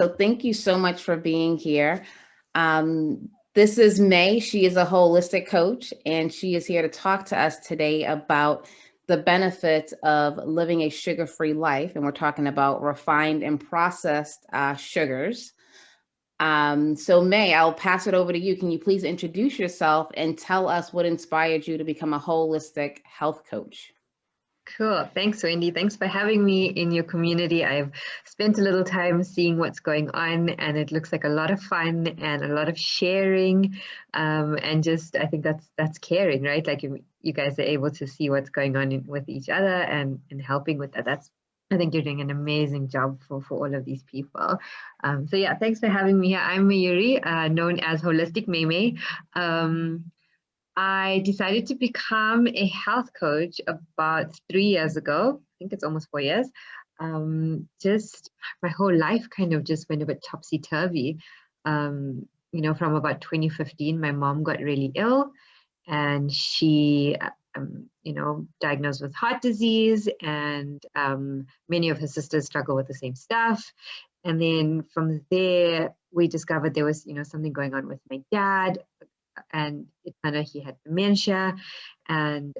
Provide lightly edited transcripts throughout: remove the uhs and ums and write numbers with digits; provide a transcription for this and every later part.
So thank you so much for being here. This is May. She is a holistic coach, and she is here to talk to us today about the benefits of living a sugar-free life. And we're talking about refined and processed sugars. So May, I'll pass it over to you. Can you please introduce yourself and tell us what inspired you to become a holistic health coach? Cool. Thanks, Wendy. Thanks for having me in your community. I've spent a little time seeing what's going on, and it looks like a lot of fun and a lot of sharing. And just, I think that's caring, right? Like you guys are able to see what's going on with each other and helping with that. I think you're doing an amazing job for all of these people. So yeah, thanks for having me here. I'm Mayuri, known as Holistic Maymay. I decided to become a health coach about 3 years ago. I think it's almost 4 years. Just my whole life kind of just went a bit topsy-turvy. From about 2015, my mom got really ill, and she, diagnosed with heart disease, and many of her sisters struggle with the same stuff. And then from there, we discovered there was, something going on with my dad, and he had dementia, and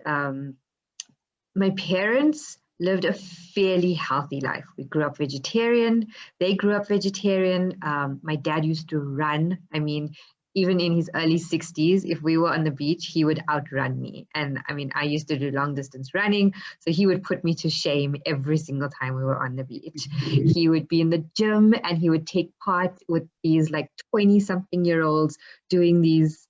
my parents lived a fairly healthy life. We grew up vegetarian. They grew up vegetarian. My dad used to run. I mean, even in his early 60s, if we were on the beach, he would outrun me. And I mean, I used to do long distance running, so he would put me to shame every single time we were on the beach. He would be in the gym, and he would take part with these like 20-something-year-olds doing these,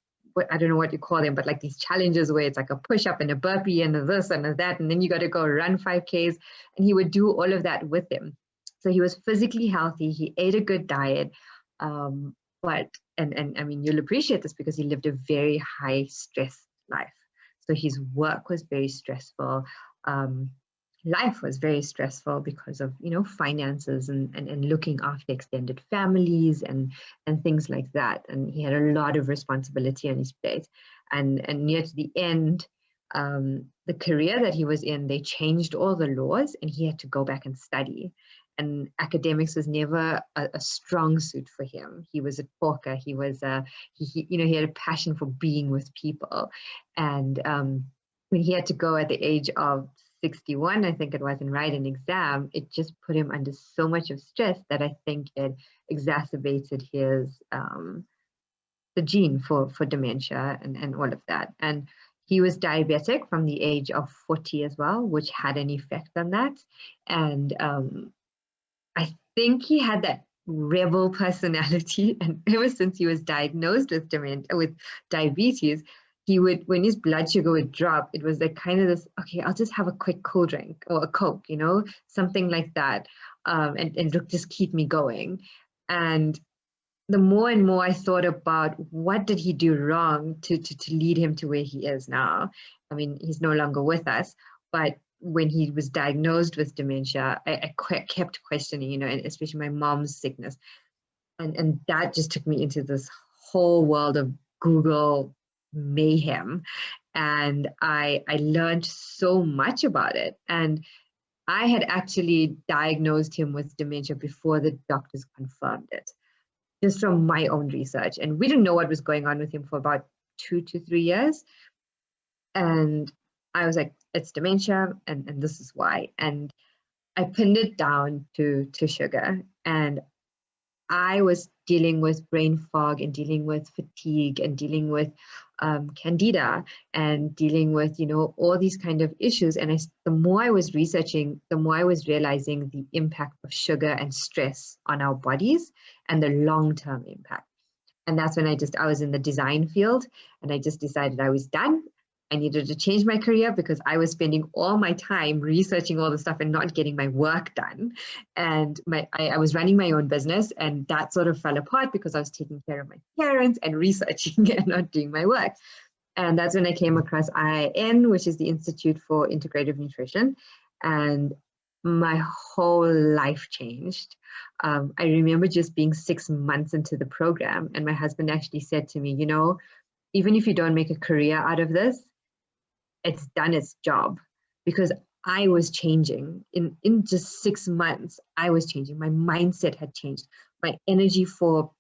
I don't know what you call them, but like these challenges where it's like a push-up and a burpee and a this and a that, and then you got to go run 5Ks, and he would do all of that with them. So he was physically healthy. He ate a good diet, but I mean, you'll appreciate this because he lived a very high stress life. So his work was very stressful. Life was very stressful because of, finances and looking after extended families and things like that. And he had a lot of responsibility on his plate. And near to the end, the career that he was in, they changed all the laws, and he had to go back and study. And academics was never a strong suit for him. He was a talker. He was he had a passion for being with people. And when he had to go at the age of 61, I think it was, and write an exam, it just put him under so much of stress that I think it exacerbated his the gene for dementia and all of that. And he was diabetic from the age of 40 as well, which had an effect on that. And I think he had that rebel personality, and ever since he was diagnosed with diabetes, he would, when his blood sugar would drop, it was like kind of this, okay, I'll just have a quick cool drink or a Coke, something like that, and just keep me going. And the more and more I thought about what did he do wrong to lead him to where he is now. I mean, he's no longer with us, but when he was diagnosed with dementia, I kept questioning, and especially my mom's sickness. And that just took me into this whole world of Google mayhem. And I learned so much about it. And I had actually diagnosed him with dementia before the doctors confirmed it, just from my own research. And we didn't know what was going on with him for about 2 to 3 years. And I was like, it's dementia, and this is why. And I pinned it down to sugar. And I was dealing with brain fog and dealing with fatigue and dealing with candida and dealing with, all these kind of issues. And the more I was researching, the more I was realizing the impact of sugar and stress on our bodies and the long-term impact. And that's when I was in the design field, and I just decided I was done. I needed to change my career because I was spending all my time researching all the stuff and not getting my work done. And I was running my own business, and that sort of fell apart because I was taking care of my parents and researching and not doing my work. And that's when I came across IIN, which is the Institute for Integrative Nutrition. And my whole life changed. I remember just being 6 months into the program, and my husband actually said to me, even if you don't make a career out of this, it's done its job, because I was changing in just 6 months. I was changing. My mindset had changed. my energy for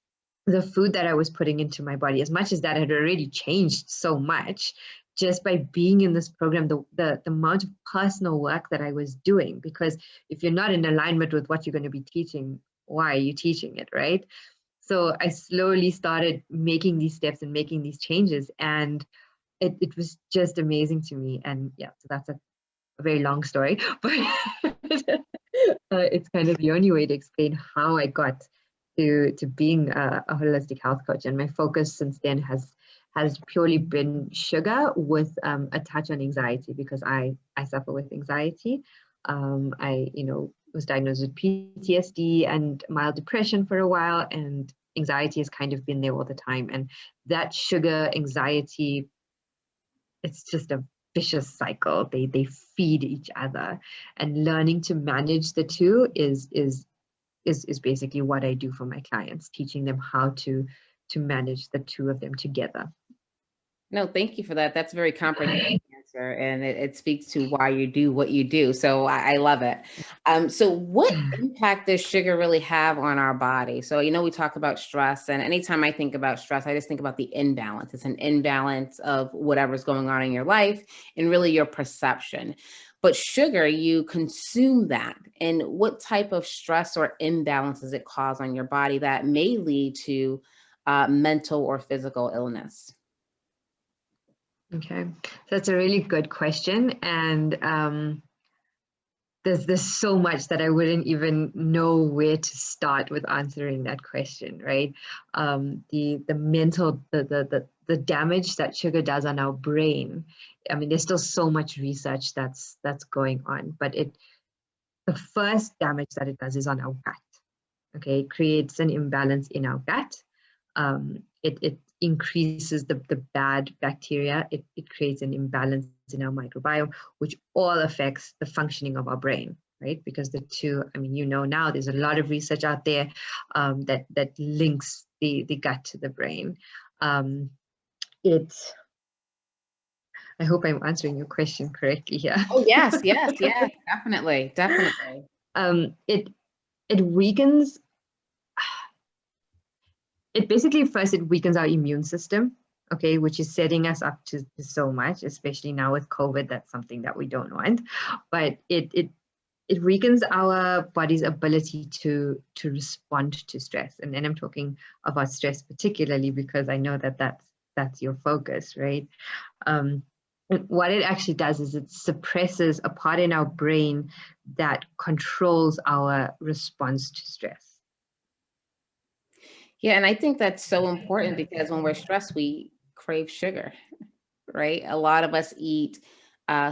the food that I was putting into my body, as much as that had already changed so much just by being in this program, the amount of personal work that I was doing, because if you're not in alignment with what you're going to be teaching, why are you teaching it, right? So I slowly started making these steps and making these changes, and it was just amazing to me. And yeah, so that's a very long story, but it's kind of the only way to explain how I got to being a holistic health coach. And my focus since then has purely been sugar with a touch on anxiety, because I suffer with anxiety. I was diagnosed with PTSD and mild depression for a while, and anxiety has kind of been there all the time. And that sugar anxiety, it's just a vicious cycle. They feed each other, and learning to manage the two is basically what I do for my clients, teaching them how to manage the two of them together. No, thank you for that. That's a very comprehensive answer, and it speaks to why you do what you do. So I love it. So what impact does sugar really have on our body? So, we talk about stress, and anytime I think about stress, I just think about the imbalance. It's an imbalance of whatever's going on in your life and really your perception. But sugar, you consume that. And what type of stress or imbalance does it cause on your body that may lead to mental or physical illness? Okay, so that's a really good question, and there's so much that I wouldn't even know where to start with answering that question, right? The mental, the damage that sugar does on our brain. I mean, there's still so much research that's going on, but the first damage that it does is on our gut. Okay, it creates an imbalance in our gut. It increases the bad bacteria. It creates an imbalance in our microbiome, which all affects the functioning of our brain, right? Because the two, I mean, now there's a lot of research out there that links the gut to the brain. I hope I'm answering your question correctly here. Oh, yes, definitely, definitely. It weakens. It basically first it weakens our immune system, okay, which is setting us up to so much, especially now with COVID. That's something that we don't want, but it weakens our body's ability to respond to stress. And then I'm talking about stress particularly because I know that that's your focus, right? What it actually does is it suppresses a part in our brain that controls our response to stress. Yeah, and I think that's so important because when we're stressed, we crave sugar, right? A lot of us eat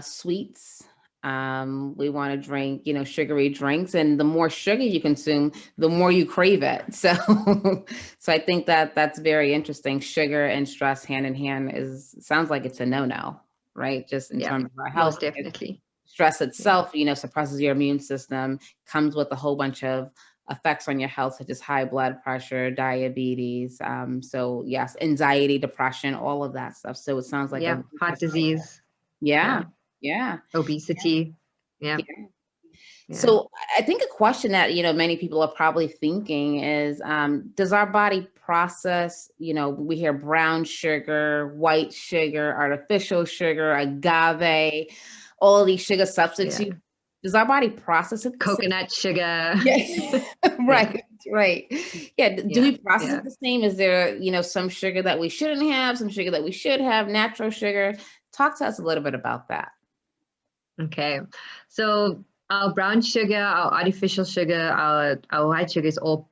sweets. We want to drink, sugary drinks, and the more sugar you consume, the more you crave it. So, so I think that that's very interesting. Sugar and stress hand in hand sounds like it's a no-no, right? Just in terms of our health. Most definitely. Stress itself, suppresses your immune system, comes with a whole bunch of effects on your health, such as high blood pressure, diabetes. So yes, anxiety, depression, all of that stuff. So it sounds like heart disease. Yeah. Obesity. Yeah. So I think a question that, many people are probably thinking is, does our body process, we hear brown sugar, white sugar, artificial sugar, agave, all of these sugar substitutes. Yeah. Does our body process it? Coconut sugar. Yeah. Right. Yeah. Do we process it the same? Is there, some sugar that we shouldn't have, some sugar that we should have, natural sugar? Talk to us a little bit about that. Okay. So our brown sugar, our artificial sugar, our white sugar is all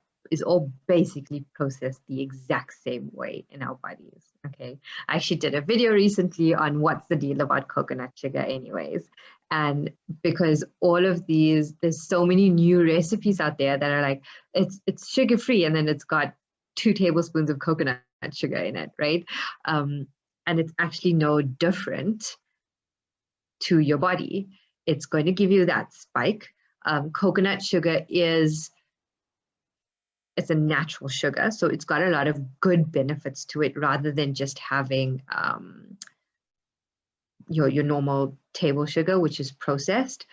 basically processed the exact same way in our bodies. Okay. I actually did a video recently on what's the deal about coconut sugar anyways. And because all of these, there's so many new recipes out there that are like, it's sugar-free, and then it's got 2 tablespoons of coconut sugar in it, right? And it's actually no different to your body. It's going to give you that spike. Coconut sugar it's a natural sugar, so it's got a lot of good benefits to it rather than just having your normal table sugar, which is processed.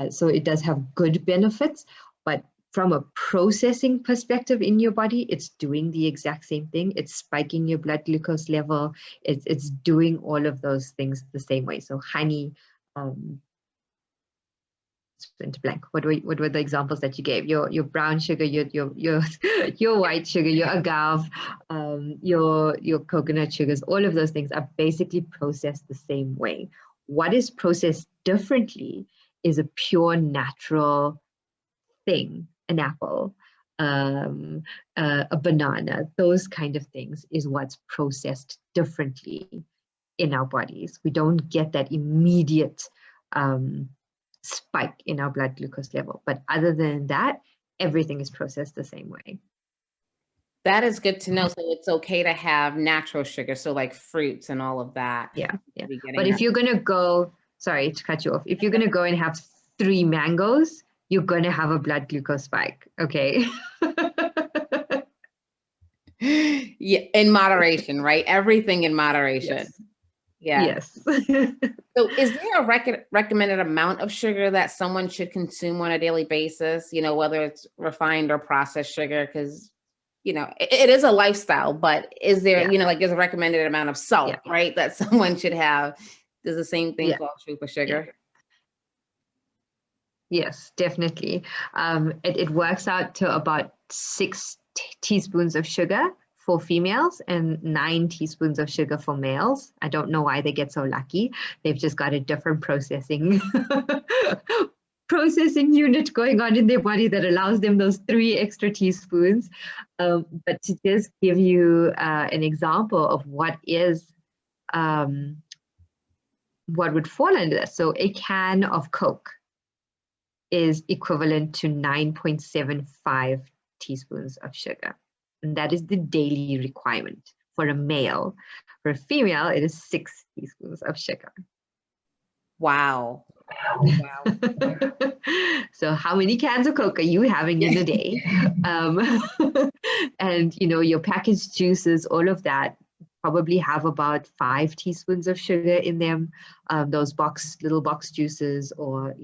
So it does have good benefits, but from a processing perspective in your body, it's doing the exact same thing. It's spiking your blood glucose level. It's doing all of those things the same way. So honey, went blank. What were the examples that you gave? Your brown sugar, your white sugar, your agave, your coconut sugars. All of those things are basically processed the same way. What is processed differently is a pure natural thing. An apple, a banana, those kind of things is what's processed differently in our bodies. We don't get that immediate spike in our blood glucose level. But other than that, everything is processed the same way. That is good to know. So it's okay to have natural sugar, so like fruits and all of that. Yeah. But if you're going to go, sorry to cut you off, if you're going to go and have 3 mangoes, you're going to have a blood glucose spike, okay? Yeah, in moderation, right? Everything in moderation. Yes. Yeah. Yes. So is there a recommended amount of sugar that someone should consume on a daily basis, whether it's refined or processed sugar? Because, it is a lifestyle, but is there, there's a recommended amount of salt, right, that someone should have? Does the same thing fall true for sugar? Yes, definitely. It works out to about 6 teaspoons of sugar for females and 9 teaspoons of sugar for males. I don't know why they get so lucky. They've just got a different processing unit going on in their body that allows them those 3 extra teaspoons. But to just give you an example of what would fall under this. So a can of Coke is equivalent to 9.75 teaspoons of sugar. And that is the daily requirement for a male. For a female, it is 6 teaspoons of sugar. Wow. So how many cans of Coke are you having in a day? And, your packaged juices, all of that, probably have about 5 teaspoons of sugar in them. Those little box juices, or,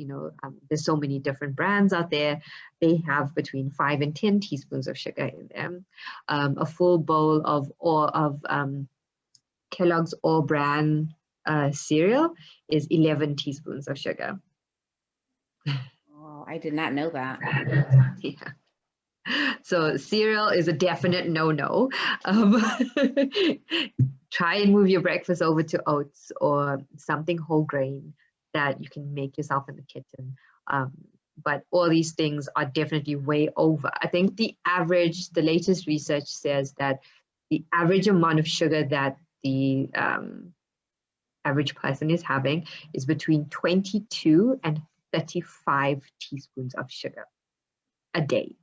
there's so many different brands out there. They have between 5 and 10 teaspoons of sugar in them. A full bowl of Kellogg's All Bran cereal is 11 teaspoons of sugar. Oh, I did not know that. Yeah. So cereal is a definite no-no. Try and move your breakfast over to oats or something whole grain that you can make yourself in the kitchen. But all these things are definitely way over. I think the latest research says that the average amount of sugar that the average person is having is between 22 and 35 teaspoons of sugar a day.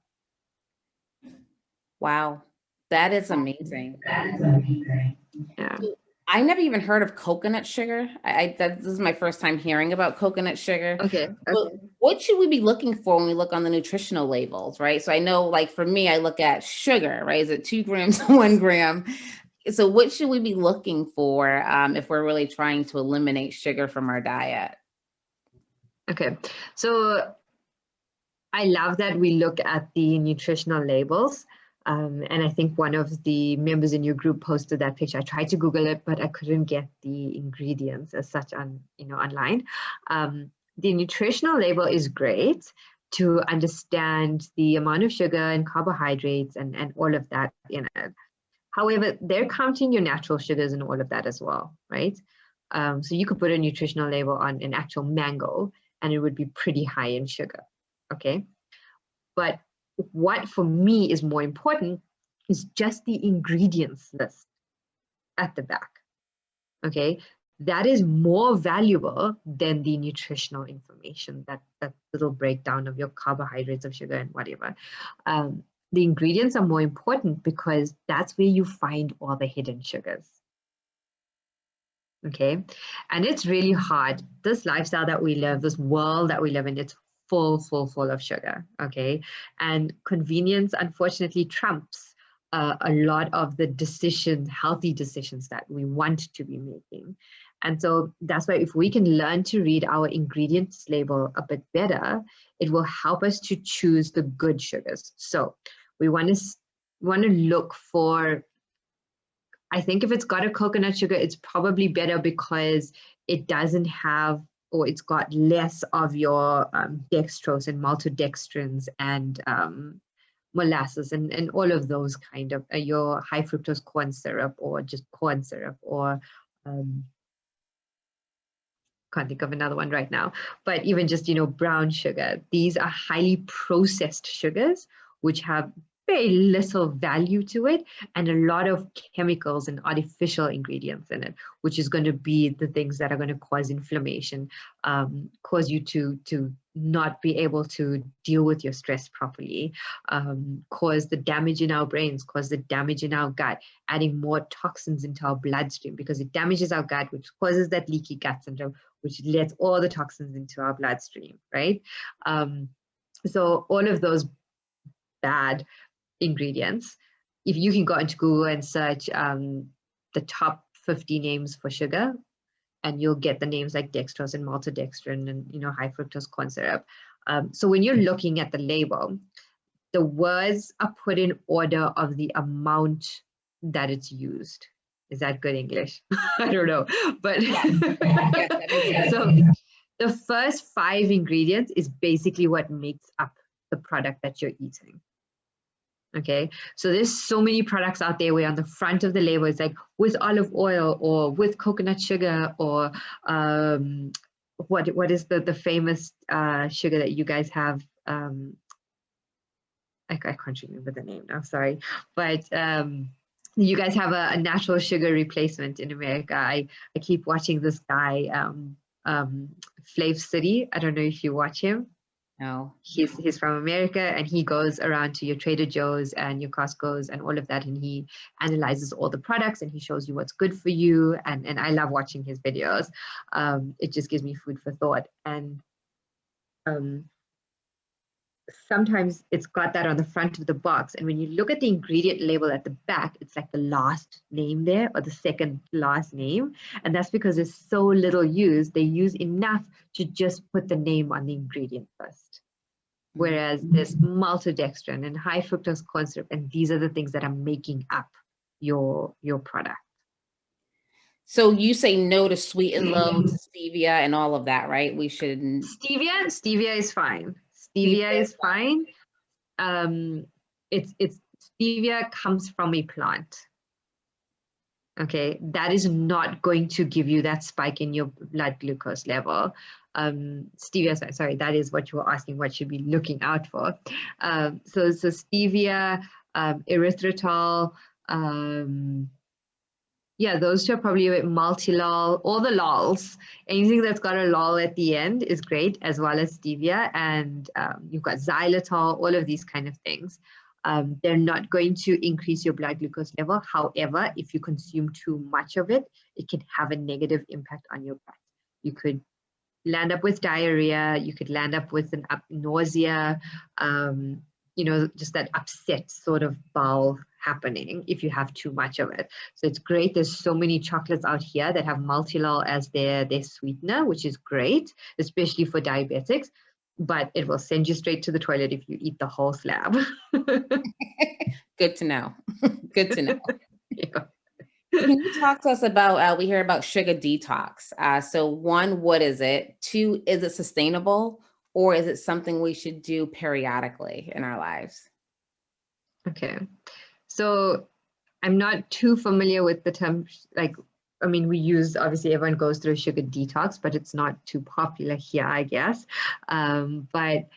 Wow, that is amazing. Yeah. I never even heard of coconut sugar. This is my first time hearing about coconut sugar. Okay. What should we be looking for when we look on the nutritional labels, right? So I know, like for me, I look at sugar, right? Is it 2 grams, 1 gram? So what should we be looking for if we're really trying to eliminate sugar from our diet? Okay, so I love that we look at the nutritional labels. And I think one of the members in your group posted that picture. I tried to Google it, but I couldn't get the ingredients as such online. The nutritional label is great to understand the amount of sugar and carbohydrates and all of that in it. However, they're counting your natural sugars and all of that as well, right? So you could put a nutritional label on an actual mango and it would be pretty high in sugar, okay? But what for me is more important is just the ingredients list at the back, okay? That is more valuable than the nutritional information, that little breakdown of your carbohydrates, of sugar and whatever. The ingredients are more important because that's where you find all the hidden sugars. Okay, and it's really hard. This lifestyle that we live, this world that we live in, it's full of sugar. Okay, and convenience unfortunately trumps a lot of the healthy decisions that we want to be making. And so that's why if we can learn to read our ingredients label a bit better, it will help us to choose the good sugars. So we want to look for, I think if it's got a coconut sugar, it's probably better because it doesn't have, or it's got less of your dextrose and maltodextrins and molasses and all of those kind of your high fructose corn syrup or just corn syrup or can't think of another one right now, but even just, brown sugar. These are highly processed sugars, which have very little value to it and a lot of chemicals and artificial ingredients in it, which is going to be the things that are going to cause inflammation, cause you to not be able to deal with your stress properly, cause the damage in our brains, cause the damage in our gut, adding more toxins into our bloodstream because it damages our gut, which causes that leaky gut syndrome, which lets all the toxins into our bloodstream, right? So all of those bad ingredients, if you can go into Google and search the top 50 names for sugar, and you'll get the names like dextrose and maltodextrin and high fructose corn syrup. So when you're looking at the label, the words are put in order of the amount that it's used. Is that good English? I don't know, but so the first 5 ingredients is basically what makes up the product that you're eating. Okay, so there's so many products out there where on the front of the label it's like with olive oil or with coconut sugar or what is the famous sugar that you guys have? I can't remember the name now, sorry, but you guys have a natural sugar replacement in America. I keep watching this guy, Flav City. I don't know if you watch him. No. He's from America, and he goes around to your Trader Joe's and your Costco's and all of that, and he analyzes all the products and he shows you what's good for you. And I love watching his videos. It just gives me food for thought. And sometimes it's got that on the front of the box, and when you look at the ingredient label at the back, it's like the last name there or the second last name, and that's because there's so little used. They use enough to just put the name on the ingredient first, whereas there's maltodextrin and high fructose corn syrup, and these are the things that are making up your product. So you say no to sweet and low, to stevia and all of that, right? We shouldn't. Stevia is fine. Stevia is fine. It's stevia comes from a plant. Okay, that is not going to give you that spike in your blood glucose level. Stevia, sorry, that is what you were asking, what should be looking out for. So stevia, erythritol, yeah, those two are probably a bit multi-lol, all the lols. Anything that's got a lol at the end is great, as well as stevia. And you've got xylitol, all of these kind of things. They're not going to increase your blood glucose level. However, if you consume too much of it, it can have a negative impact on your gut. You could land up with diarrhea. You could land up with nausea, just that upset sort of bowel happening if you have too much of it. So it's great. There's so many chocolates out here that have maltolol as their sweetener, which is great, especially for diabetics, but it will send you straight to the toilet if you eat the whole slab. Good to know. Good to know. Yeah. Can you talk to us about, we hear about sugar detox. So 1, what is it? 2, is it sustainable, or is it something we should do periodically in our lives? Okay. So I'm not too familiar with the term, we use, obviously everyone goes through a sugar detox, but it's not too popular here, I guess. But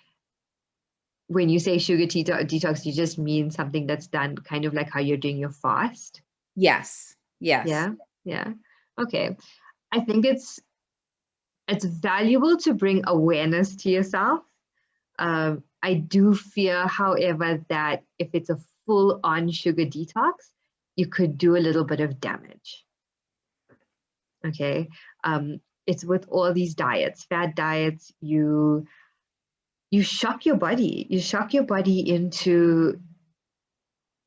when you say sugar detox, you just mean something that's done kind of like how you're doing your fast? Yes. Yeah. Okay. I think it's valuable to bring awareness to yourself. I do fear, however, that if it's a full-on sugar detox, you could do a little bit of damage. Okay, it's with all these diets, fad diets, you shock your body. You shock your body into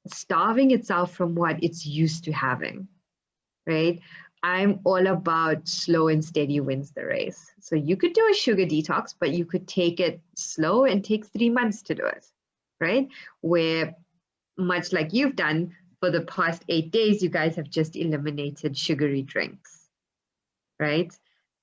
starving itself from what it's used to having, right? I'm all about slow and steady wins the race. So you could do a sugar detox, but you could take it slow and take 3 months to do it, right? Where much like you've done for the past 8 days, you guys have just eliminated sugary drinks, right?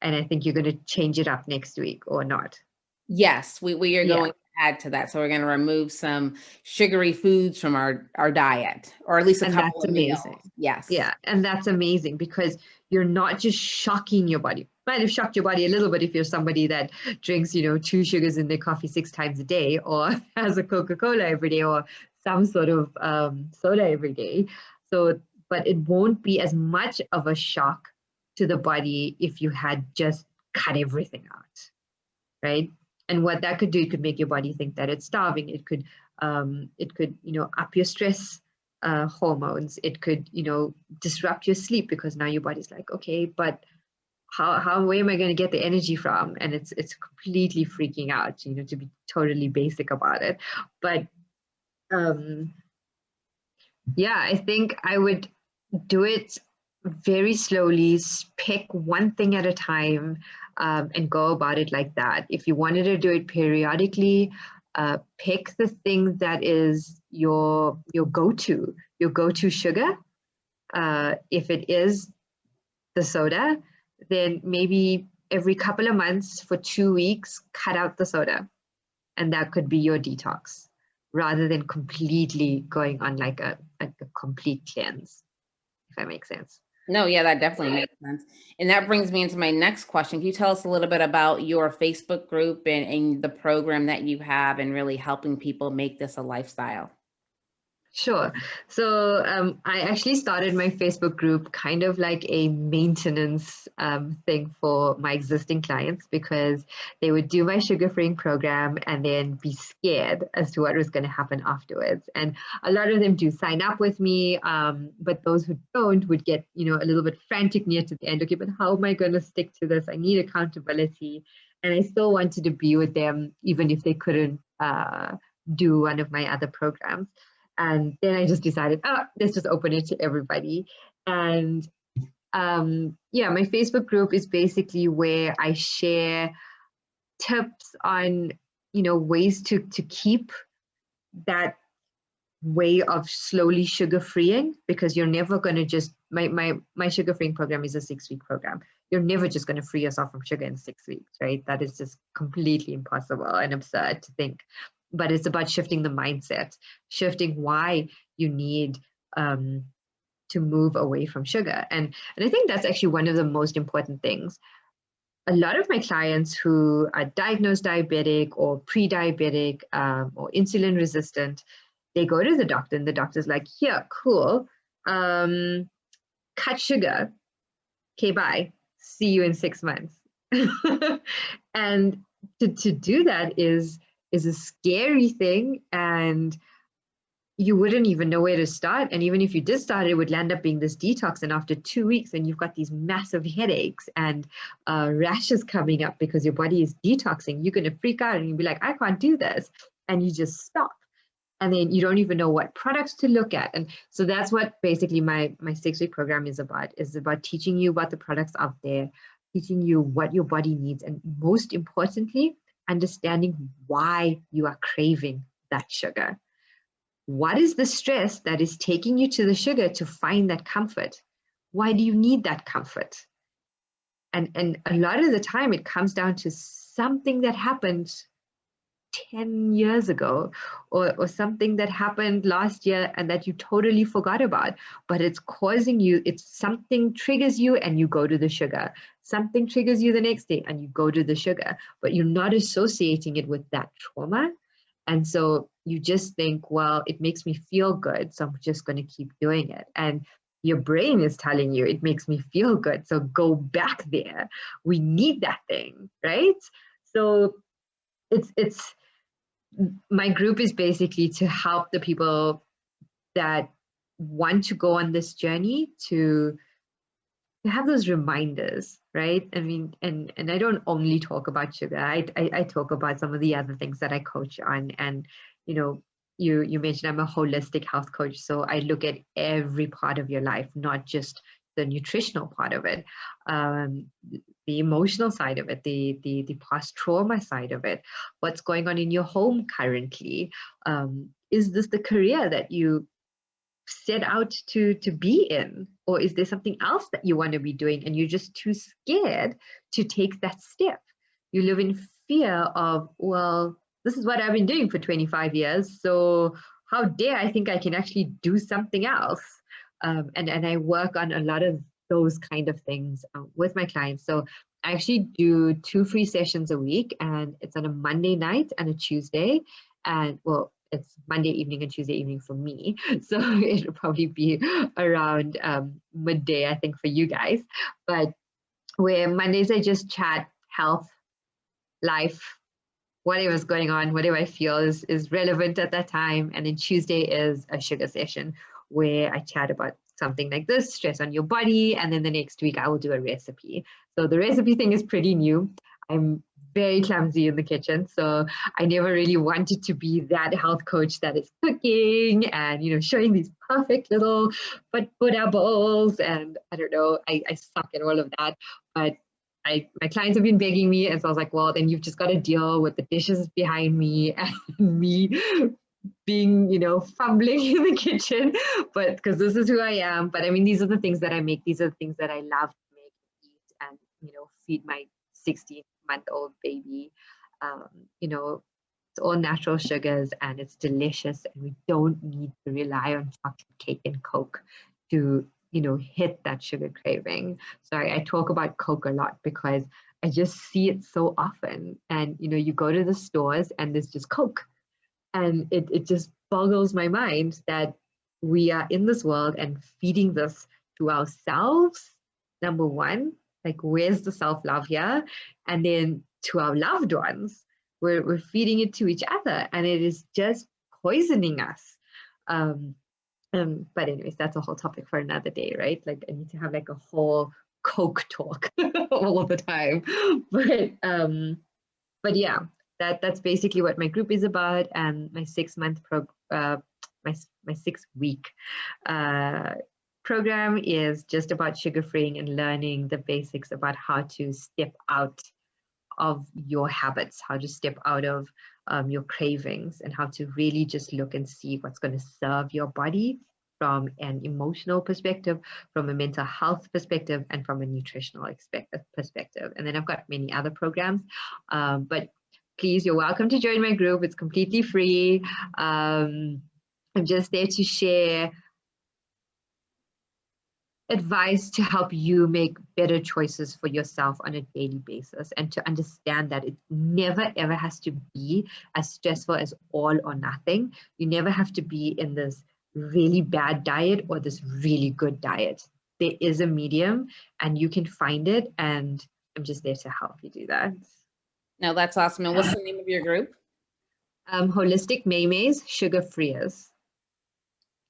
And I think you're going to change it up next week or not. Yes, we are Yeah. going to add to that. So we're going to remove some sugary foods from our diet, or at least a And couple that's of meals. amazing. Yes. Yeah. And that's amazing because you're not just shocking your body. Might have shocked your body a little bit if you're somebody that drinks, 2 sugars in their coffee 6 times a day, or has a Coca-Cola every day, or some sort of soda every day. So, but it won't be as much of a shock to the body if you had just cut everything out, right? And what that could do, it could make your body think that it's starving. It could, up your stress hormones. It could, disrupt your sleep because now your body's like, okay, but where am I going to get the energy from? And it's completely freaking out, to be totally basic about it. But yeah, I think I would do it very slowly, pick one thing at a time, and go about it like that. If you wanted to do it periodically, pick the thing that is your go-to sugar. If it is the soda, then maybe every couple of months for 2 weeks, cut out the soda. And that could be your detox rather than completely going on like a complete cleanse, if that makes sense. No, yeah, that definitely makes sense. And that brings me into my next question. Can you tell us a little bit about your Facebook group and the program that you have and really helping people make this a lifestyle? Sure. So I actually started my Facebook group kind of like a maintenance thing for my existing clients because they would do my sugar-freeing program and then be scared as to what was going to happen afterwards. And a lot of them do sign up with me, but those who don't would get, a little bit frantic near to the end. Okay, but how am I going to stick to this? I need accountability. And I still wanted to be with them even if they couldn't do one of my other programs. And then I just decided, let's just open it to everybody. And my Facebook group is basically where I share tips on, ways to keep that way of slowly sugar freeing, because you're never going to just, my sugar freeing program is a 6-week program. You're never just going to free yourself from sugar in 6 weeks, right? That is just completely impossible and absurd to think. But it's about shifting the mindset, shifting why you need to move away from sugar. And I think that's actually one of the most important things. A lot of my clients who are diagnosed diabetic or pre-diabetic or insulin resistant, they go to the doctor and the doctor's like, yeah, cool, cut sugar. Okay, bye. See you in 6 months. And to do that is a scary thing, and you wouldn't even know where to start. And even if you did start, it would land up being this detox. And after 2 weeks, and you've got these massive headaches and rashes coming up because your body is detoxing, you're going to freak out and you'll be like, I can't do this. And you just stop. And then you don't even know what products to look at. And so that's what basically my 6-week program is about teaching you about the products out there, teaching you what your body needs, and most importantly, understanding why you are craving that sugar. What is the stress that is taking you to the sugar to find that comfort? Why do you need that comfort? And a lot of the time it comes down to something that happened 10 years ago, or something that happened last year and that you totally forgot about, but it's causing you, something triggers you and you go to the sugar. Something triggers you the next day and you go to the sugar, but you're not associating it with that trauma. And so you just think, well, it makes me feel good, so I'm just going to keep doing it. And your brain is telling you it makes me feel good, so go back there. We need that thing, right? So it's my group is basically to help the people that want to go on this journey to have those reminders, right? I mean, and I don't only talk about sugar. I talk about some of the other things that I coach on. And you mentioned I'm a holistic health coach, so I look at every part of your life, not just the nutritional part of it, the emotional side of it, the past trauma side of it, what's going on in your home currently. Is this the career that you set out to be in, or is there something else that you want to be doing and you're just too scared to take that step? You live in fear of, well, this is what I've been doing for 25 years, so how dare I think I can actually do something else? And I work on a lot of those kind of things with my clients. So I actually do 2 free sessions a week, and it's on a Monday night and a Tuesday. And well, it's Monday evening and Tuesday evening for me. So it'll probably be around midday, I think, for you guys. But where Mondays I just chat health, life, whatever's going on, whatever I feel is relevant at that time. And then Tuesday is a sugar session where I chat about something like this, stress on your body. And then the next week I will do a recipe. So the recipe thing is pretty new. I'm very clumsy in the kitchen. So I never really wanted to be that health coach that is cooking and, you know, showing these perfect little Buddha bowls. And I don't know, I suck at all of that. But my clients have been begging me, and so I was like, well, then you've just got to deal with the dishes behind me and me being, you know, fumbling in the kitchen, but because this is who I am. But I mean, these are the things that I make. These are the things that I love to make, eat, and, you know, feed my 16-month-old baby. You know, it's all natural sugars and it's delicious, and we don't need to rely on chocolate cake and Coke to, you know, hit that sugar craving. Sorry, I talk about Coke a lot because I just see it so often. And, you know, you go to the stores and there's just Coke. And it just boggles my mind that we are in this world and feeding this to ourselves, number one, like where's the self-love here? And then to our loved ones, we're feeding it to each other, and it is just poisoning us. But anyways, that's a whole topic for another day, right? Like I need to have like a whole Coke talk all the time. But yeah, that's basically what my group is about. And my 6-month my 6-week program is just about sugar freeing and learning the basics about how to step out of your habits, how to step out of your cravings, and how to really just look and see what's going to serve your body from an emotional perspective, from a mental health perspective, and from a nutritional perspective. And then I've got many other programs, but please, you're welcome to join my group. It's completely free. I'm just there to share advice to help you make better choices for yourself on a daily basis, and to understand that it never ever has to be as stressful as all or nothing. You never have to be in this really bad diet or this really good diet. There is a medium and you can find it, and I'm just there to help you do that. No, that's awesome. And what's the name of your group? Holistic Maymays Sugar Freers.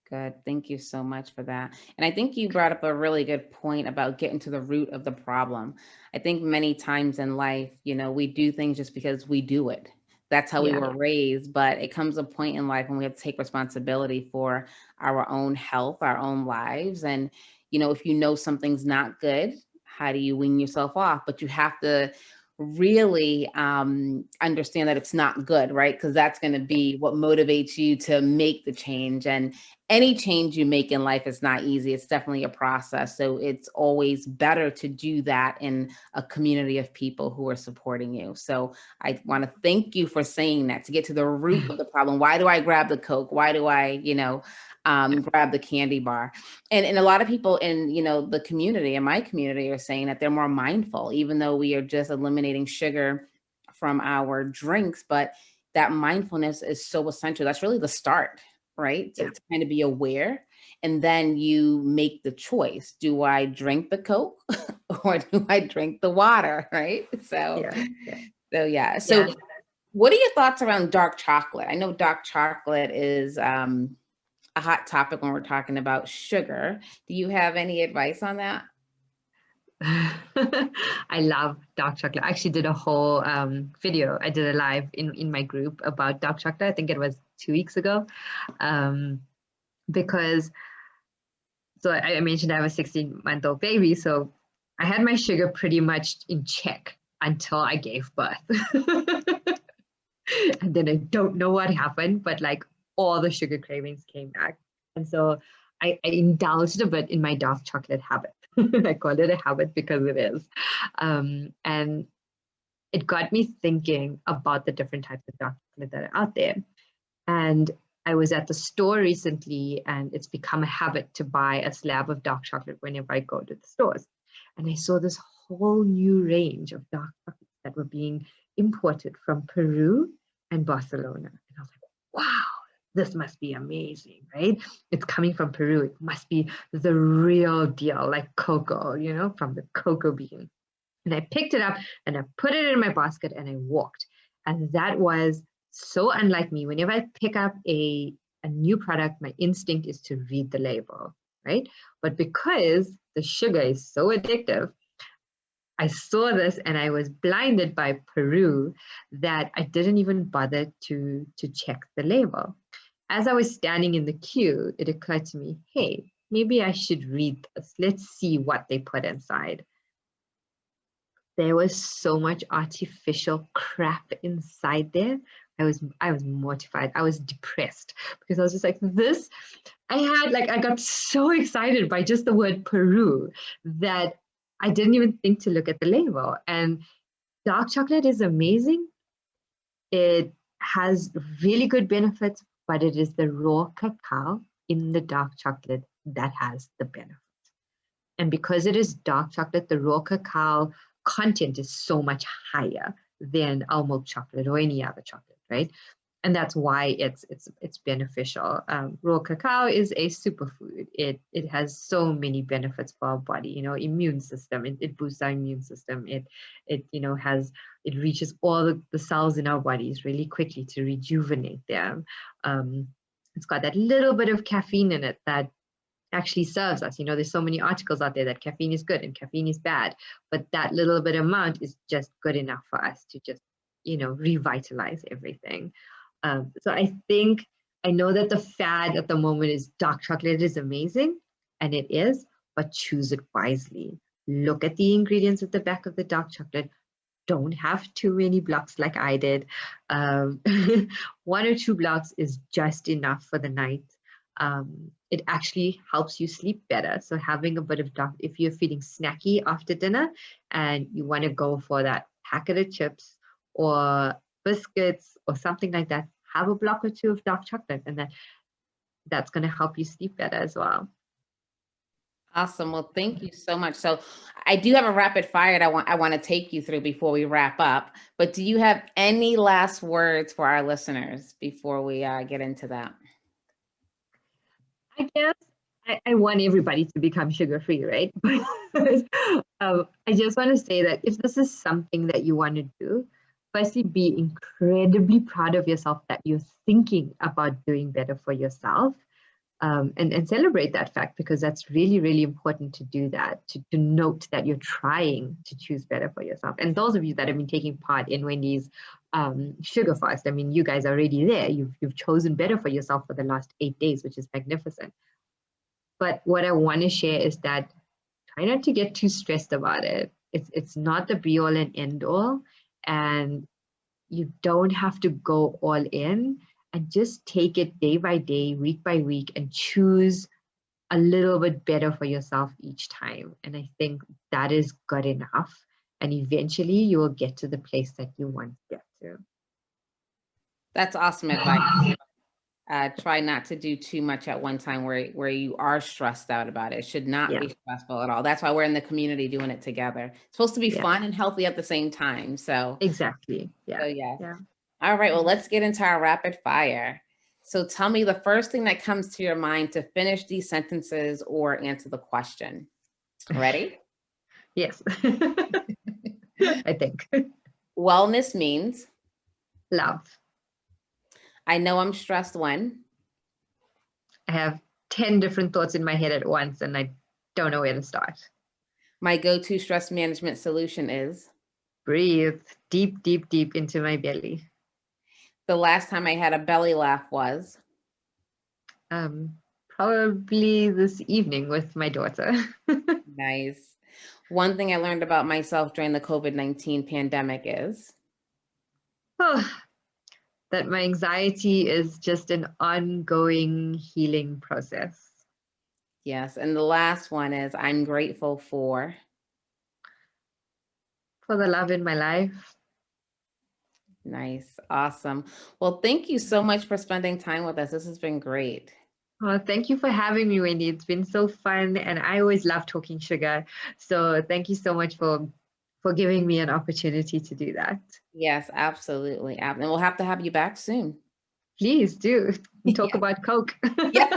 Good. Thank you so much for that. And I think you brought up a really good point about getting to the root of the problem. I think many times in life, you know, we do things just because we do it. That's how we were raised. But it comes a point in life when we have to take responsibility for our own health, our own lives. And, you know, if you know something's not good, how do you wean yourself off? But you have to really understand that it's not good, right? Because that's going to be what motivates you to make the change. And any change you make in life is not easy. It's definitely a process. So it's always better to do that in a community of people who are supporting you. So I want to thank you for saying that, to get to the root of the problem. Why do I grab the Coke? Why do I, you know, grab the candy bar? And a lot of people in, you know, the community, in my community, are saying that they're more mindful, even though we are just eliminating sugar from our drinks. But that mindfulness is so essential. That's really the start, right? To kind of be aware. And then you make the choice. Do I drink the Coke or do I drink the water? Right. So what are your thoughts around dark chocolate? I know dark chocolate is a hot topic when we're talking about sugar. Do you have any advice on that? I love dark chocolate. I actually did a whole video. I did a live in my group about dark chocolate. I think it was 2 weeks ago, because So I mentioned I have a 16-month-old baby. So I had my sugar pretty much in check until I gave birth. And then I don't know what happened, but like all the sugar cravings came back. And so I indulged a bit in my dark chocolate habit. I call it a habit because it is. And it got me thinking about the different types of dark chocolate that are out there. And I was at the store recently, and it's become a habit to buy a slab of dark chocolate whenever I go to the stores. And I saw this whole new range of dark chocolates that were being imported from Peru and Barcelona. And I was like, wow, this must be amazing, right? It's coming from Peru. It must be the real deal, like cocoa, from the cocoa bean. And I picked it up and I put it in my basket and I walked. And that was so unlike me. Whenever I pick up a new product, my instinct is to read the label, right? But because the sugar is so addictive, I saw this and I was blinded by Peru that I didn't even bother to check the label. As I was standing in the queue, it occurred to me, hey, maybe I should read this. Let's see what they put inside. There was so much artificial crap inside there. I was mortified. I was depressed because I was just like, this, I got so excited by just the word Peru that I didn't even think to look at the label. And dark chocolate is amazing. It has really good benefits, but it is the raw cacao in the dark chocolate that has the benefits. And because it is dark chocolate, the raw cacao content is so much higher than our milk chocolate or any other chocolate, right? And that's why it's beneficial. Raw cacao is a superfood. It has so many benefits for our body. Immune system. It boosts our immune system. It reaches all the cells in our bodies really quickly to rejuvenate them. It's got that little bit of caffeine in it that actually serves us. There's so many articles out there that caffeine is good and caffeine is bad, but that little bit amount is just good enough for us to just, revitalize everything. So I know that the fad at the moment is dark chocolate is amazing, and it is, but choose it wisely. Look at the ingredients at the back of the dark chocolate. Don't have too many blocks like I did. 1 or 2 blocks is just enough for the night. It actually helps you sleep better. So having a bit of dark, if you're feeling snacky after dinner and you want to go for that packet of chips or biscuits or something like that, have a block or 2 of dark chocolate, and that's going to help you sleep better as well. Awesome. Well, thank you so much. So I do have a rapid fire that I want to take you through before we wrap up, but do you have any last words for our listeners before we get into that? I guess I want everybody to become sugar-free, right? I just want to say that if this is something that you want to do, firstly, be incredibly proud of yourself that you're thinking about doing better for yourself, and celebrate that fact, because that's really, really important to do that, to note that you're trying to choose better for yourself. And those of you that have been taking part in Wendy's sugar fast, I mean, you guys are already there. You've chosen better for yourself for the last 8 days, which is magnificent. But what I want to share is that try not to get too stressed about it. It's not the be all and end all, and you don't have to go all in, and just take it day by day, week by week, and choose a little bit better for yourself each time. And I think that is good enough. And eventually you will get to the place that you want to get to. That's awesome advice. Try not to do too much at one time where you are stressed out about it. It should not be stressful at all. That's why we're in the community doing it together. It's supposed to be fun and healthy at the same time. So exactly. So yeah. All right. Well, let's get into our rapid fire. So tell me the first thing that comes to your mind to finish these sentences or answer the question. Ready? Yes. I think. Wellness means? Love. I know I'm stressed when? I have 10 different thoughts in my head at once and I don't know where to start. My go-to stress management solution is? Breathe deep, deep, deep into my belly. The last time I had a belly laugh was? Probably this evening with my daughter. Nice. One thing I learned about myself during the COVID-19 pandemic is, Oh, that my anxiety is just an ongoing healing process. yes. And the last one is, I'm grateful for. For the love in my life. Nice. Awesome. Well, thank you so much for spending time with us. This has been great. Well, thank you for having me, Wendy. It's been so fun, and I always love talking sugar. So thank you so much for giving me an opportunity to do that. Yes, absolutely. And we'll have to have you back soon. Please do talk Yeah. about Coke. Yeah.